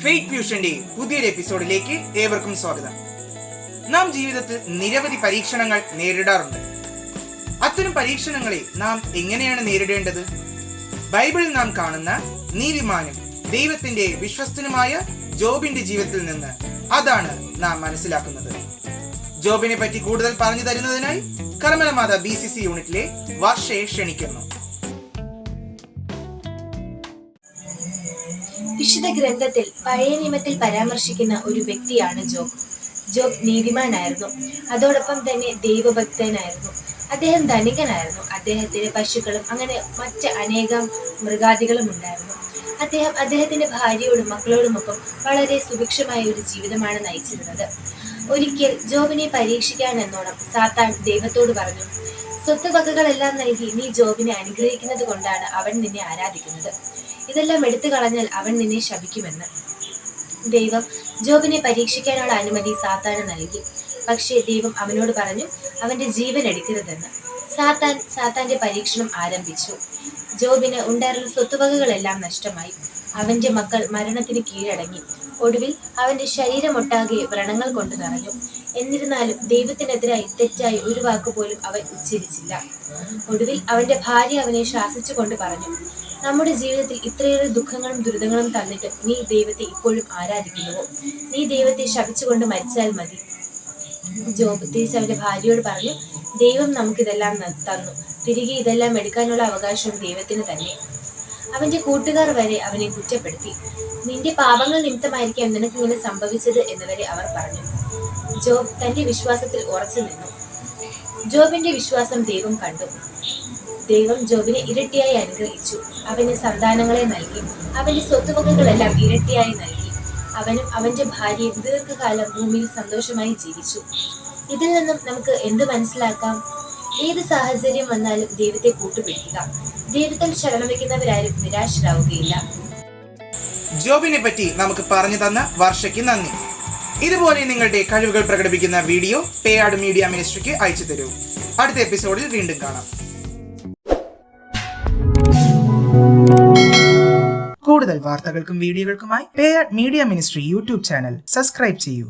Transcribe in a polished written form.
Faith ഫ്യൂഷന്റെ പുതിയൊരു എപ്പിസോഡിലേക്ക് ഏവർക്കും സ്വാഗതം. നാം ജീവിതത്തിൽ നിരവധി പരീക്ഷണങ്ങൾ നേരിടാറുണ്ട്. അത്തരം പരീക്ഷണങ്ങളെ നാം എങ്ങനെയാണ് നേരിടേണ്ടത്? ബൈബിളിൽ നാം കാണുന്ന നീതിമാനും ദൈവത്തിന്റെ വിശ്വസ്തനുമായ ജോബിന്റെ ജീവിതത്തിൽ നിന്ന് അതാണ് നാം മനസ്സിലാക്കുന്നത്. ജോബിനെ പറ്റി കൂടുതൽ പറഞ്ഞു തരുന്നതിനായി കർമ്മലമാത BCC യൂണിറ്റിലെ വർഷയെ ക്ഷണിക്കുന്നു. വിശുദ്ധ ഗ്രന്ഥത്തിൽ പഴയ നിയമത്തിൽ പരാമർശിക്കുന്ന ഒരു വ്യക്തിയാണ് ജോബ്. ജോബ് നീതിമാനായിരുന്നു, അതോടൊപ്പം തന്നെ ദൈവഭക്തനായിരുന്നു. അദ്ദേഹം ധനികനായിരുന്നു. അദ്ദേഹത്തിന് പശുക്കളും അങ്ങനെ മറ്റ് അനേകം മൃഗാദികളും ഉണ്ടായിരുന്നു. അദ്ദേഹം അദ്ദേഹത്തിന്റെ ഭാര്യയോടും മക്കളോടുമൊപ്പം വളരെ സുഭിക്ഷമായ ഒരു ജീവിതമാണ് നയിച്ചിരുന്നത്. ഒരിക്കൽ ജോബിനെ പരീക്ഷിക്കാൻ എന്നോണം സാത്താൻ ദൈവത്തോട് പറഞ്ഞു, സ്വത്തുവകകളെല്ലാം നൽകി നീ ജോബിനെ അനുഗ്രഹിക്കുന്നത് കൊണ്ടാണ് അവൻ നിന്നെ ആരാധിക്കുന്നത്. ഇതെല്ലാം എടുത്തു കളഞ്ഞാൽ അവൻ നിന്നെ ശപിക്കുമെന്ന്. ദൈവം ജോബിനെ പരീക്ഷിക്കാനുള്ള അനുമതി സാത്താന് നൽകി. പക്ഷേ ദൈവം അവനോട് പറഞ്ഞു, അവന്റെ ജീവൻ എടുക്കരുതെന്ന്. സാത്താന്റെ പരീക്ഷണം ആരംഭിച്ചു. ജോബിന് ഉണ്ടായിരുന്ന സ്വത്തുവകകളെല്ലാം നഷ്ടമായി. അവന്റെ മക്കൾ മരണത്തിന് കീഴടങ്ങി. ഒടുവിൽ അവന്റെ ശരീരമൊട്ടാകെ വ്രണങ്ങൾ കൊണ്ട് നിറഞ്ഞു. എന്നിരുന്നാലും ദൈവത്തിനെതിരായി തെറ്റായി ഒരു വാക്കുപോലും അവൻ ഉച്ചരിച്ചില്ല. ഒടുവിൽ അവന്റെ ഭാര്യ അവനെ ശാസിച്ചുകൊണ്ട് പറഞ്ഞു, നമ്മുടെ ജീവിതത്തിൽ ഇത്രയേറെ ദുഃഖങ്ങളും ദുരിതങ്ങളും തന്നിട്ട് നീ ദൈവത്തെ ഇപ്പോഴും ആരാധിക്കുന്നുവോ? നീ ദൈവത്തെ ശപിച്ചുകൊണ്ട് മരിച്ചാൽ മതി. ജോബ് തിരിച്ച് അവന്റെ ഭാര്യയോട് പറഞ്ഞു, ദൈവം നമുക്കിതെല്ലാം തന്നു, തിരികെ ഇതെല്ലാം എടുക്കാനുള്ള അവകാശം ദൈവത്തിന് തന്നെ. അവന്റെ കൂട്ടുകാർ വരെ അവനെ കുറ്റപ്പെടുത്തി. നിന്റെ പാപങ്ങൾ നിമിത്തമായിരിക്കാം നിനക്ക് ഇങ്ങനെ സംഭവിച്ചത് എന്നുവരെ അവർ പറഞ്ഞു. ജോബ് തന്റെ വിശ്വാസത്തിൽ ഉറച്ചു നിന്നു. ജോബിന്റെ വിശ്വാസം ദൈവം കണ്ടു. ദൈവം ജോബിനെ ഇരട്ടിയായി അനുഗ്രഹിച്ചു. അവന് സന്താനങ്ങളെ നൽകി. അവന്റെ സ്വത്തുവകകളെല്ലാം ഇരട്ടിയായി നൽകി. അവനും അവന്റെ ഭാര്യയും ദീർഘകാലം ഭൂമിയിൽ സന്തോഷമായി ജീവിച്ചു. ഇതിൽ നിന്നും നമുക്ക് എന്ത് മനസ്സിലാക്കാം? ഏത് സാഹചര്യം വന്നാലും ദൈവത്തെ കൂട്ടുപിടിക്കുക. ദൈവത്തിൽ ശരണം വയ്ക്കുന്നവരാരും നിരാശരാവുകയില്ല. ജോബിനെ പറ്റി നമുക്ക് പറഞ്ഞു തന്ന വർഷയ്ക്ക് നന്ദി. ഇതുപോലെ നിങ്ങളുടെ കഴിവുകൾ പ്രകടിപ്പിക്കുന്ന വീഡിയോ പേയാട് മീഡിയ മിനിസ്ട്രിക്ക് അയച്ചു തരൂ. അടുത്ത എപ്പിസോഡിൽ വീണ്ടും കാണാം. കൂടുതൽ വാർത്തകൾക്കും വീഡിയോകൾക്കുമായി Peyad media ministry YouTube channel subscribe ചെയ്യൂ.